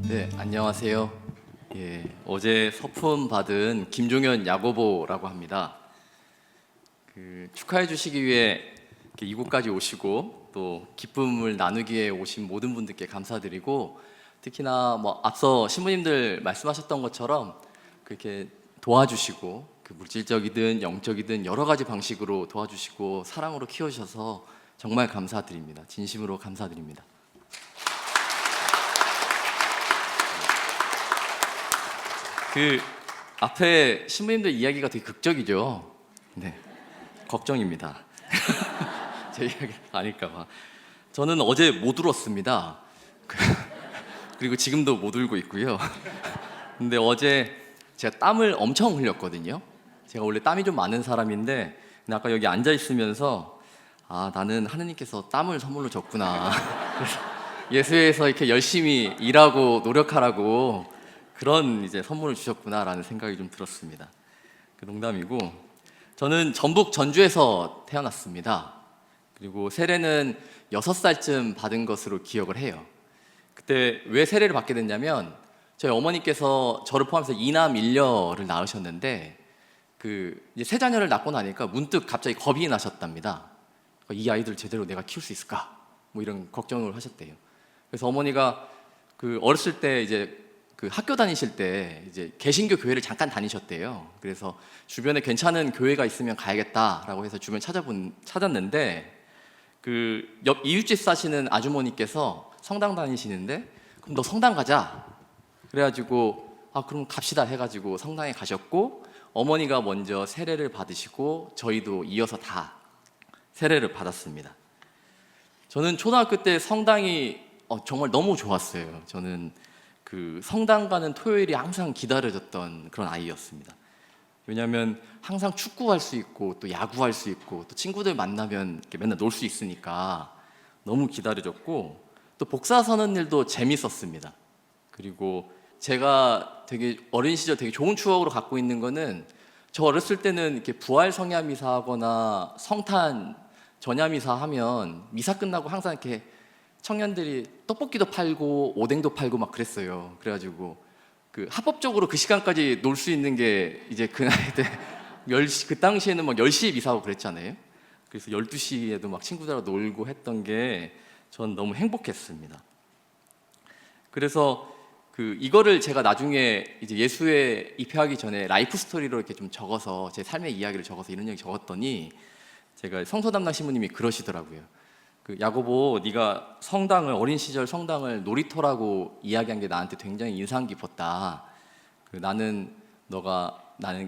네, 안녕하세요. 예, 어제 서품 받은 김종현 야고보라고 합니다. 축하해 주시기 위해 이렇게 이곳까지 오시고 또 기쁨을 나누기 위해 오신 모든 분들께 감사드리고, 특히나 앞서 신부님들 말씀하셨던 것처럼 그렇게 도와주시고 물질적이든 영적이든 여러 가지 방식으로 도와주시고 사랑으로 키워주셔서 정말 감사드립니다. 진심으로 감사드립니다. 앞에 신부님들 이야기가 되게 극적이죠. 네, 걱정입니다. 제 이야기 아닐까봐. 저는 어제 못 울었습니다. 그리고 지금도 못 울고 있고요. 근데 어제 제가 땀을 엄청 흘렸거든요. 제가 원래 땀이 좀 많은 사람인데, 근데 아까 여기 앉아 있으면서 나는 하느님께서 땀을 선물로 줬구나. 그래서 예수회에서 이렇게 열심히 일하고 노력하라고 그런 이제 선물을 주셨구나라는 생각이 좀 들었습니다. 농담이고, 저는 전북 전주에서 태어났습니다. 그리고 세례는 6살쯤 받은 것으로 기억을 해요. 그때 왜 세례를 받게 됐냐면, 저희 어머니께서 저를 포함해서 2남 1녀를 낳으셨는데, 이제 세 자녀를 낳고 나니까 문득 갑자기 겁이 나셨답니다. 이 아이들 제대로 내가 키울 수 있을까? 이런 걱정을 하셨대요. 그래서 어머니가 어렸을 때 이제 학교 다니실 때 이제 개신교 교회를 잠깐 다니셨대요. 그래서 주변에 괜찮은 교회가 있으면 가야겠다라고 해서 주변 찾았는데, 옆 이웃집 사시는 아주머니께서 성당 다니시는데, 그럼 너 성당 가자. 그래가지고 그럼 갑시다 해가지고 성당에 가셨고, 어머니가 먼저 세례를 받으시고 저희도 이어서 다 세례를 받았습니다. 저는 초등학교 때 성당이 정말 너무 좋았어요. 저는 성당 가는 토요일이 항상 기다려졌던 그런 아이였습니다. 왜냐하면 항상 축구할 수 있고 또 야구할 수 있고 또 친구들 만나면 이렇게 맨날 놀 수 있으니까 너무 기다려졌고, 또 복사 서는 일도 재밌었습니다. 그리고 제가 되게 어린 시절 되게 좋은 추억으로 갖고 있는 거는, 저 어렸을 때는 이렇게 부활 성야 미사 하거나 성탄 전야 미사 하면 미사 끝나고 항상 이렇게 청년들이 떡볶이도 팔고 오뎅도 팔고 막 그랬어요. 그래가지고 합법적으로 그 시간까지 놀 수 있는 게 이제 그 나이 때 10시, 그 당시에는 막 10시에 미사하고 그랬잖아요. 그래서 12시에도 막 친구들하고 놀고 했던 게 전 너무 행복했습니다. 그래서 이거를 제가 나중에 이제 예수에 입회하기 전에 라이프 스토리로 이렇게 좀 적어서, 제 삶의 이야기를 적어서 이런 얘기 적었더니, 제가 성서 담당 신부님이 그러시더라고요. 야고보, 네가 어린 시절 성당을 놀이터라고 이야기한 게 나한테 굉장히 인상 깊었다. 나는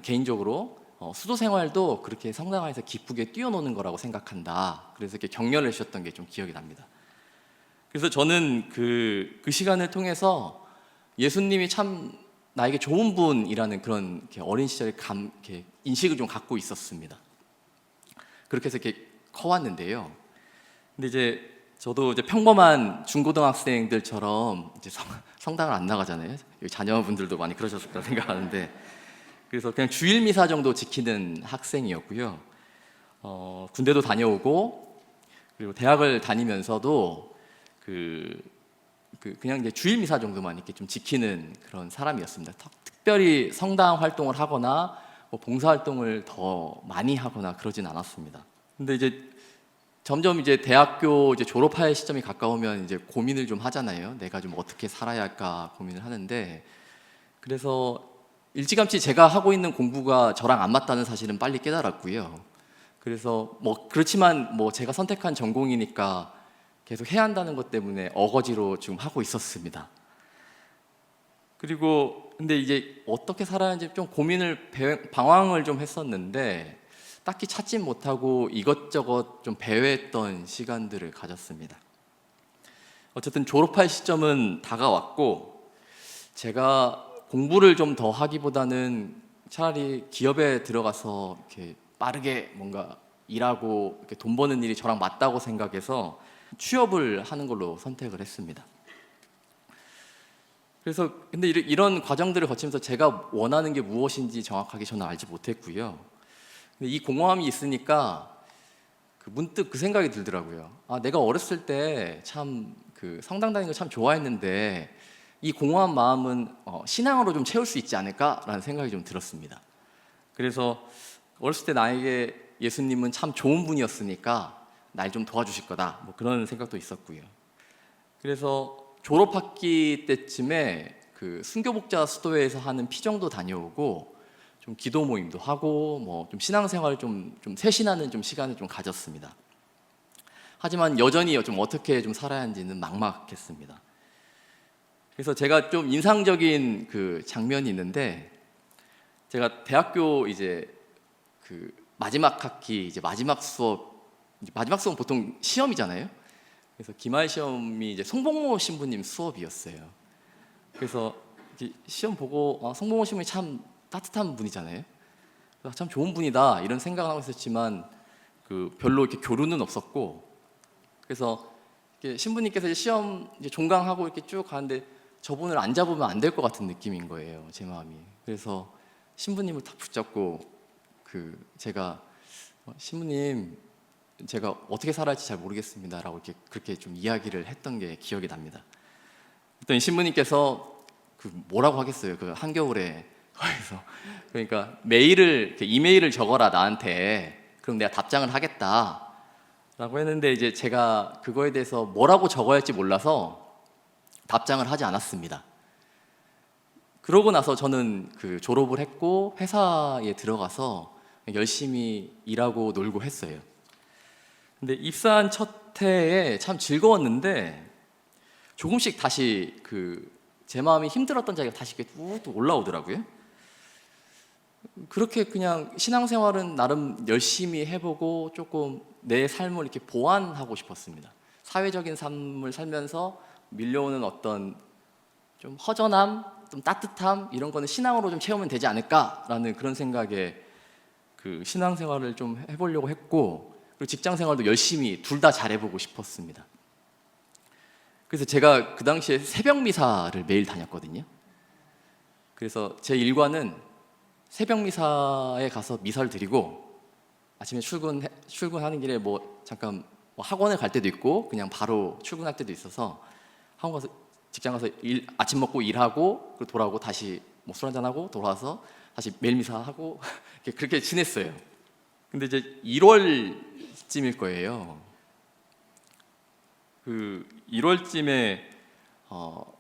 개인적으로 수도 생활도 그렇게 성당 안에서 기쁘게 뛰어노는 거라고 생각한다. 그래서 이렇게 격려를 해주셨던 게 좀 기억이 납니다. 그래서 저는 그 시간을 통해서 예수님이 참 나에게 좋은 분이라는 그런 어린 시절의 이렇게 인식을 좀 갖고 있었습니다. 그렇게 해서 이렇게 커왔는데요. 근데 이제 저도 이제 평범한 중고등학생들처럼 이제 성당을 안 나가잖아요. 여기 자녀분들도 많이 그러셨을 거라 생각하는데, 그래서 그냥 주일 미사 정도 지키는 학생이었고요. 군대도 다녀오고, 그리고 대학을 다니면서도 그냥 이제 주일 미사 정도만 이렇게 좀 지키는 그런 사람이었습니다. 특별히 성당 활동을 하거나 봉사 활동을 더 많이 하거나 그러진 않았습니다. 근데 이제 점점 이제 대학교 이제 졸업할 시점이 가까우면 이제 고민을 좀 하잖아요. 내가 좀 어떻게 살아야 할까 고민을 하는데, 그래서 일찌감치 제가 하고 있는 공부가 저랑 안 맞다는 사실은 빨리 깨달았고요. 그래서 그렇지만 제가 선택한 전공이니까 계속 해야 한다는 것 때문에 어거지로 지금 하고 있었습니다. 그리고 근데 이제 어떻게 살아야 하는지 좀 방황을 좀 했었는데, 딱히 찾지 못하고 이것저것 좀 배회했던 시간들을 가졌습니다. 어쨌든 졸업할 시점은 다가왔고, 제가 공부를 좀 더 하기보다는 차라리 기업에 들어가서 이렇게 빠르게 뭔가 일하고 이렇게 돈 버는 일이 저랑 맞다고 생각해서 취업을 하는 걸로 선택을 했습니다. 그래서 근데 이런 과정들을 거치면서 제가 원하는 게 무엇인지 정확하게 저는 알지 못했고요. 근데 이 공허함이 있으니까 문득 그 생각이 들더라고요. 내가 어렸을 때 참 성당 다니는 거 참 좋아했는데 이 공허한 마음은 신앙으로 좀 채울 수 있지 않을까라는 생각이 좀 들었습니다. 그래서 어렸을 때 나에게 예수님은 참 좋은 분이었으니까 날 좀 도와주실 거다, 뭐 그런 생각도 있었고요. 그래서 졸업학기 때쯤에 그 순교복자 수도회에서 하는 피정도 다녀오고 좀 기도 모임도 하고 뭐 좀 신앙생활을 좀 쇄신하는 좀 시간을 좀 가졌습니다. 하지만 여전히 좀 어떻게 좀 살아야 하는지는 막막했습니다. 그래서 제가 좀 인상적인 그 장면이 있는데, 제가 대학교 이제 그 마지막 학기 이제 마지막 수업은 보통 시험이잖아요. 그래서 기말 시험이 이제 송복모 신부님 수업이었어요. 그래서 이제 시험 보고 송복모 신부님이 참 따뜻한 분이잖아요. 참 좋은 분이다 이런 생각을 하고 있었지만 그 별로 이렇게 교류는 없었고, 그래서 이렇게 신부님께서 이제 시험 이제 종강하고 이렇게 쭉 가는데 저분을 안 잡으면 안 될 것 같은 느낌인 거예요, 제 마음이. 그래서 신부님을 탁 붙잡고 그 제가 신부님, 제가 어떻게 살아야 할지 잘 모르겠습니다라고 이렇게 그렇게 좀 이야기를 했던 게 기억이 납니다. 그랬더니 신부님께서 그 뭐라고 하겠어요, 그 한겨울에. 그래서 그러니까 이메일을 적어라 나한테, 그럼 내가 답장을 하겠다라고 했는데, 이제 제가 그거에 대해서 뭐라고 적어야 할지 몰라서 답장을 하지 않았습니다. 그러고 나서 저는 그 졸업을 했고 회사에 들어가서 열심히 일하고 놀고 했어요. 근데 입사한 첫 해에 참 즐거웠는데 조금씩 다시 그 제 마음이 힘들었던 자리가 다시 이렇게 뚝뚝 올라오더라고요. 그렇게 그냥 신앙생활은 나름 열심히 해보고 조금 내 삶을 이렇게 보완하고 싶었습니다. 사회적인 삶을 살면서 밀려오는 어떤 좀 허전함, 좀 따뜻함, 이런 거는 신앙으로 좀 채우면 되지 않을까라는 그런 생각에 그 신앙생활을 좀 해보려고 했고, 그리고 직장생활도 열심히 둘 다 잘해보고 싶었습니다. 그래서 제가 그 당시에 새벽 미사를 매일 다녔거든요. 그래서 제 일과는 새벽 미사에 가서 미사를 드리고 아침에 출근하는 길에 뭐 잠깐 뭐 학원에 갈 때도 있고 그냥 바로 출근할 때도 있어서 학원 가서 직장 가서 아침 먹고 일하고 그리고 돌아오고 다시 뭐 술 한잔 하고 돌아와서 다시 매일 미사하고 그렇게 지냈어요. 근데 이제 1월쯤일 거예요. 그 1월쯤에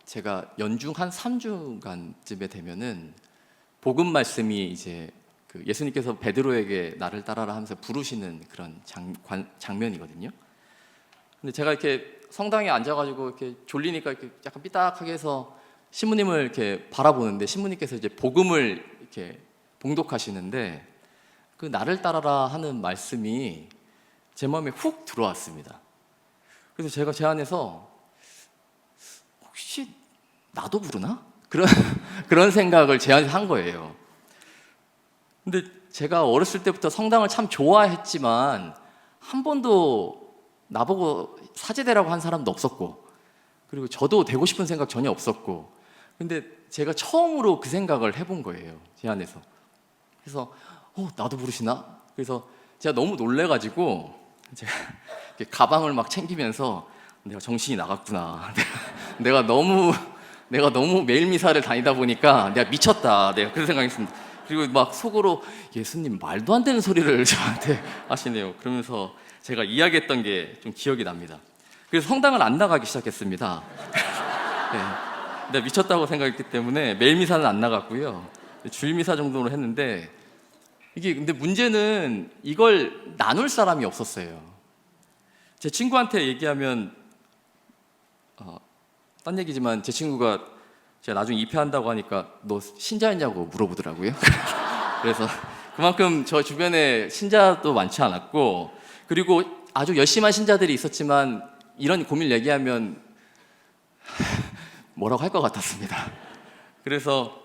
제가 연중 한 3주간쯤에 되면은 복음 말씀이 이제 그 예수님께서 베드로에게 나를 따라라 하면서 부르시는 그런 장면이거든요. 근데 제가 이렇게 성당에 앉아가지고 이렇게 졸리니까 이렇게 약간 삐딱하게 해서 신부님을 이렇게 바라보는데, 신부님께서 이제 복음을 이렇게 봉독하시는데 그 나를 따라라 하는 말씀이 제 마음에 훅 들어왔습니다. 그래서 제가 제 안에서 혹시 나도 부르나? 그런 생각을 제 안에서 한 거예요. 근데 제가 어렸을 때부터 성당을 참 좋아했지만 한 번도 나보고 사제되라고 한 사람도 없었고, 그리고 저도 되고 싶은 생각 전혀 없었고, 근데 제가 처음으로 그 생각을 해본 거예요, 제 안에서. 그래서 나도 부르시나? 그래서 제가 너무 놀래가지고 제가 이렇게 가방을 막 챙기면서 내가 정신이 나갔구나. 내가 너무 매일 미사를 다니다 보니까 내가 미쳤다. 내가 그런 생각했습니다. 그리고 막 속으로 예수님 말도 안 되는 소리를 저한테 하시네요. 그러면서 제가 이야기했던 게 좀 기억이 납니다. 그래서 성당을 안 나가기 시작했습니다. 네. 내가 미쳤다고 생각했기 때문에 매일 미사는 안 나갔고요. 주일 미사 정도로 했는데, 이게 근데 문제는 이걸 나눌 사람이 없었어요. 제 친구한테 얘기하면 딴 얘기지만 제 친구가 제가 나중에 입회한다고 하니까 너 신자였냐고 물어보더라고요. 그래서 그만큼 저 주변에 신자도 많지 않았고, 그리고 아주 열심한 신자들이 있었지만 이런 고민을 얘기하면 뭐라고 할 것 같았습니다. 그래서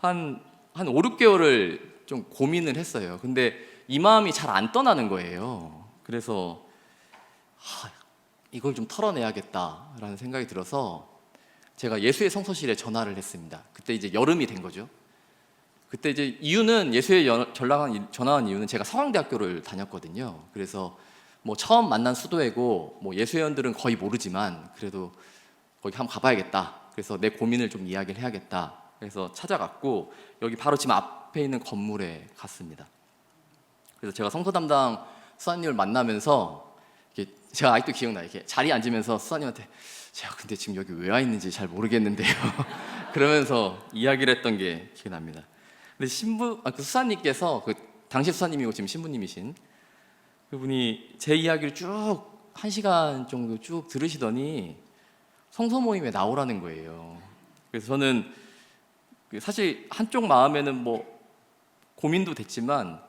한 5, 6개월을 좀 고민을 했어요. 근데 이 마음이 잘 안 떠나는 거예요. 그래서 이걸 좀 털어내야겠다라는 생각이 들어서 제가 예수의 성서실에 전화를 했습니다. 그때 이제 여름이 된 거죠. 그때 이제 이유는 예수의 전화한 이유는 제가 서강대학교를 다녔거든요. 그래서 뭐 처음 만난 수도회고 뭐 예수회원들은 거의 모르지만 그래도 거기 한번 가봐야겠다. 그래서 내 고민을 좀 이야기를 해야겠다. 그래서 찾아갔고 여기 바로 지금 앞에 있는 건물에 갔습니다. 그래서 제가 성서 담당 수사님을 만나면서 이렇게 제가 아직도 기억나요. 이렇게 자리에 앉으면서 수사님한테 제가 근데 지금 여기 왜 와 있는지 잘 모르겠는데요. 그러면서 이야기를 했던 게 기억이 납니다. 근데 그 수사님께서 그 당시 수사님이고 지금 신부님이신 그분이 제 이야기를 쭉 1시간 정도 쭉 들으시더니 성서 모임에 나오라는 거예요. 그래서 저는 사실 한쪽 마음에는 뭐 고민도 됐지만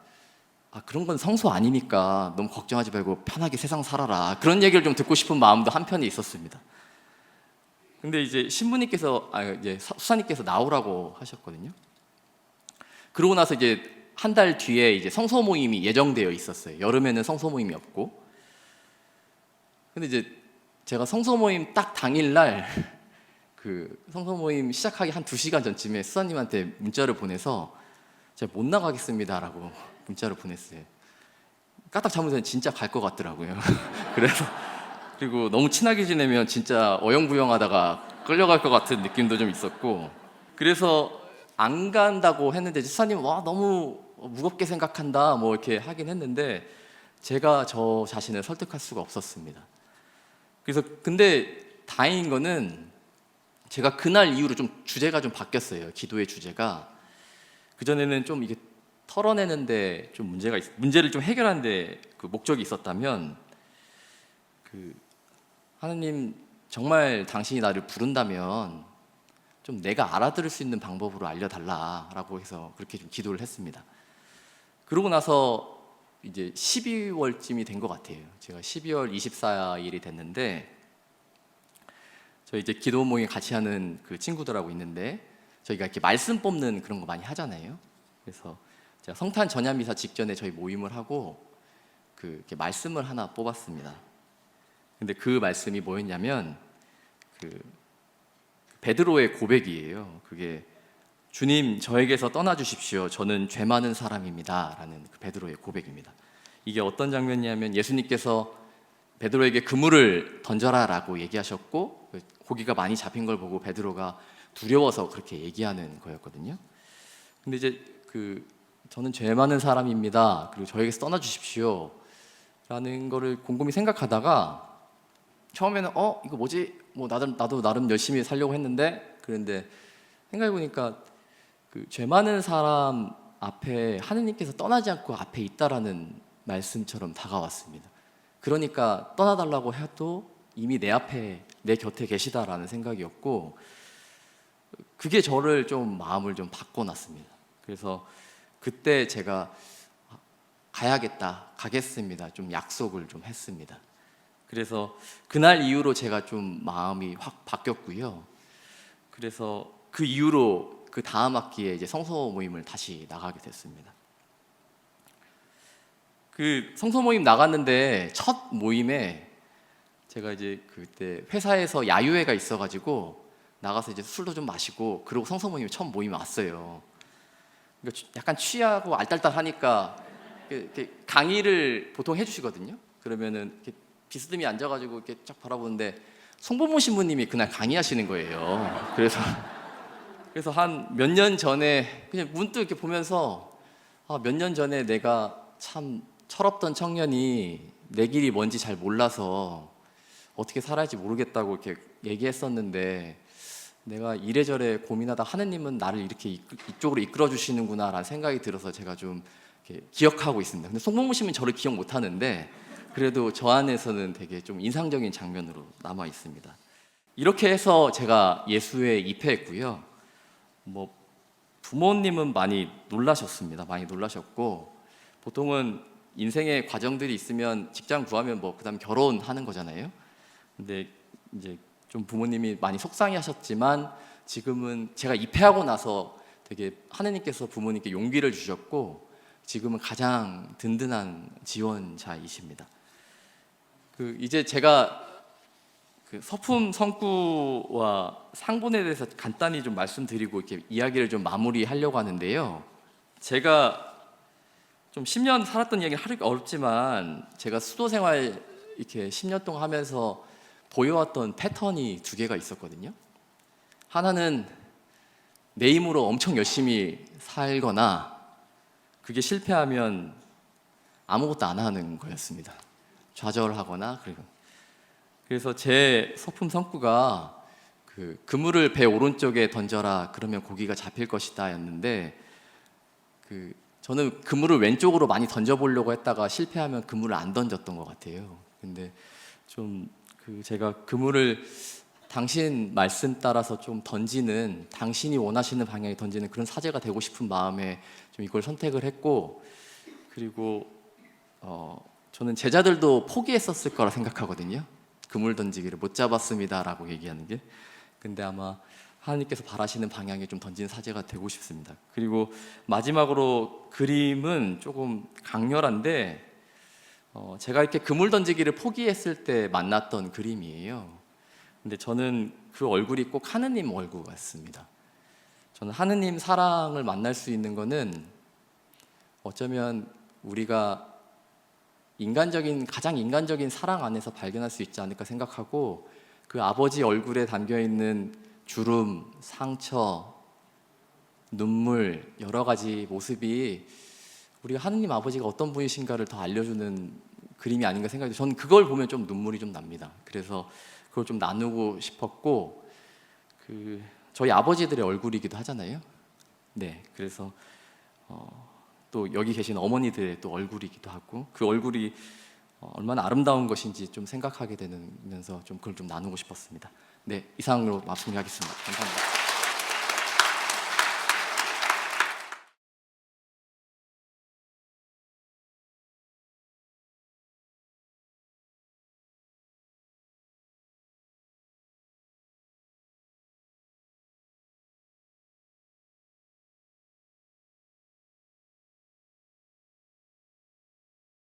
그런 건 성소 아니니까 너무 걱정하지 말고 편하게 세상 살아라, 그런 얘기를 좀 듣고 싶은 마음도 한편에 있었습니다. 근데 이제 신부님께서 이제 수사님께서 나오라고 하셨거든요. 그러고 나서 이제 한 달 뒤에 이제 성소 모임이 예정되어 있었어요. 여름에는 성소 모임이 없고. 근데 이제 제가 성소 모임 딱 당일날 그 성소 모임 시작하기 한 2시간 전쯤에 수사님한테 문자를 보내서 제가 못 나가겠습니다라고 문자를 보냈어요. 까딱 잘못하면 진짜 갈 것 같더라고요. 그래서 그리고 너무 친하게 지내면 진짜 어영부영하다가 끌려갈 것 같은 느낌도 좀 있었고, 그래서 안 간다고 했는데 수사님 와 너무 무겁게 생각한다 뭐 이렇게 하긴 했는데 제가 저 자신을 설득할 수가 없었습니다. 그래서 근데 다행인 거는 제가 그날 이후로 좀 주제가 좀 바뀌었어요. 기도의 주제가 그전에는 좀 이게 털어내는데 좀 문제를 좀 해결하는데 그 목적이 있었다면 그 하느님 정말 당신이 나를 부른다면 좀 내가 알아들을 수 있는 방법으로 알려달라라고 해서 그렇게 좀 기도를 했습니다. 그러고 나서 이제 12월쯤이 된 것 같아요. 제가 12월 24일이 됐는데 저희 이제 기도 모임 같이 하는 그 친구들하고 있는데 저희가 이렇게 말씀 뽑는 그런 거 많이 하잖아요. 그래서 제가 성탄 전야미사 직전에 저희 모임을 하고 이렇게 말씀을 하나 뽑았습니다. 근데 그 말씀이 뭐였냐면 그 베드로의 고백이에요. 그게 주님 저에게서 떠나주십시오. 저는 죄 많은 사람입니다. 라는 그 베드로의 고백입니다. 이게 어떤 장면이냐면 예수님께서 베드로에게 그물을 던져라 라고 얘기하셨고 고기가 많이 잡힌 걸 보고 베드로가 두려워서 그렇게 얘기하는 거였거든요. 근데 이제 저는 죄 많은 사람입니다. 그리고 저에게서 떠나주십시오. 라는 거를 곰곰이 생각하다가 처음에는 이거 뭐지? 뭐 나도 나름 열심히 살려고 했는데 그런데 생각해보니까 죄 많은 사람 앞에 하느님께서 떠나지 않고 앞에 있다라는 말씀처럼 다가왔습니다. 그러니까 떠나달라고 해도 이미 내 앞에 내 곁에 계시다라는 생각이었고 그게 저를 좀 마음을 좀 바꿔놨습니다. 그래서 그때 제가 가겠습니다. 좀 약속을 좀 했습니다. 그래서 그날 이후로 제가 좀 마음이 확 바뀌었고요. 그래서 그 이후로 그 다음 학기에 이제 성서 모임을 다시 나가게 됐습니다. 그 성서 모임 나갔는데 첫 모임에 제가 이제 그때 회사에서 야유회가 있어가지고 나가서 이제 술도 좀 마시고 그러고 성서 모임에 처음 모임에 왔어요. 그러니까 약간 취하고 알딸딸하니까 이렇게 강의를 보통 해주시거든요. 그러면은 이렇게 비스듬히 앉아가지고 이렇게 쫙 바라보는데 송보모 신부님이 그날 강의하시는 거예요. 그래서 한 몇 년 전에 그냥 문득 이렇게 보면서 몇 년 전에 내가 참 철없던 청년이 내 길이 뭔지 잘 몰라서 어떻게 살아야지 모르겠다고 이렇게 얘기했었는데 내가 이래저래 고민하다 하느님은 나를 이렇게 이쪽으로 이끌어 주시는구나라는 생각이 들어서 제가 좀 이렇게 기억하고 있습니다. 근데 송보모 신부는 저를 기억 못 하는데 그래도 저 안에서는 되게 좀 인상적인 장면으로 남아 있습니다. 이렇게 해서 제가 예수에 입회했고요. 뭐 부모님은 많이 놀라셨습니다. 많이 놀라셨고 보통은 인생의 과정들이 있으면 직장 구하면 뭐 그다음 결혼하는 거잖아요. 근데 이제 좀 부모님이 많이 속상해하셨지만 지금은 제가 입회하고 나서 되게 하느님께서 부모님께 용기를 주셨고 지금은 가장 든든한 지원자이십니다. 이제 제가 서품 성구와 상본에 대해서 간단히 좀 말씀드리고 이렇게 이야기를 좀 마무리하려고 하는데요. 제가 좀 10년 살았던 이야기는 하기 어렵지만 제가 수도 생활 이렇게 10년 동안 하면서 보여왔던 패턴이 2개가 있었거든요. 하나는 내 힘으로 엄청 열심히 살거나 그게 실패하면 아무것도 안 하는 거였습니다. 좌절하거나 그래서 제 소품 성구가 그물을 배 오른쪽에 던져라 그러면 고기가 잡힐 것이다였는데 저는 그물을 왼쪽으로 많이 던져보려고 했다가 실패하면 그물을 안 던졌던 것 같아요. 근데 좀 제가 그물을 당신 말씀 따라서 좀 던지는, 당신이 원하시는 방향에 던지는 그런 사제가 되고 싶은 마음에 좀 이걸 선택을 했고, 그리고 저는 제자들도 포기했었을 거라 생각하거든요. 그물 던지기를 못 잡았습니다라고 얘기하는 게. 근데 아마 하나님께서 바라시는 방향에 좀 던지는 사제가 되고 싶습니다. 그리고 마지막으로 그림은 조금 강렬한데 제가 이렇게 그물 던지기를 포기했을 때 만났던 그림이에요. 근데 저는 그 얼굴이 꼭 하느님 얼굴 같습니다. 저는 하느님 사랑을 만날 수 있는 거는 어쩌면 우리가 가장 인간적인 사랑 안에서 발견할 수 있지 않을까 생각하고, 그 아버지 얼굴에 담겨있는 주름, 상처, 눈물, 여러 가지 모습이 우리가 하느님 아버지가 어떤 분이신가를 더 알려주는 그림이 아닌가 생각해요. 저는 그걸 보면 좀 눈물이 좀 납니다. 그래서 그걸 좀 나누고 싶었고, 저희 아버지들의 얼굴이기도 하잖아요. 네, 그래서 또 여기 계신 어머니들의 또 얼굴이기도 하고, 그 얼굴이 얼마나 아름다운 것인지 좀 생각하게 되면서 좀 그걸 좀 나누고 싶었습니다. 네, 이상으로 마무리하겠습니다. 감사합니다.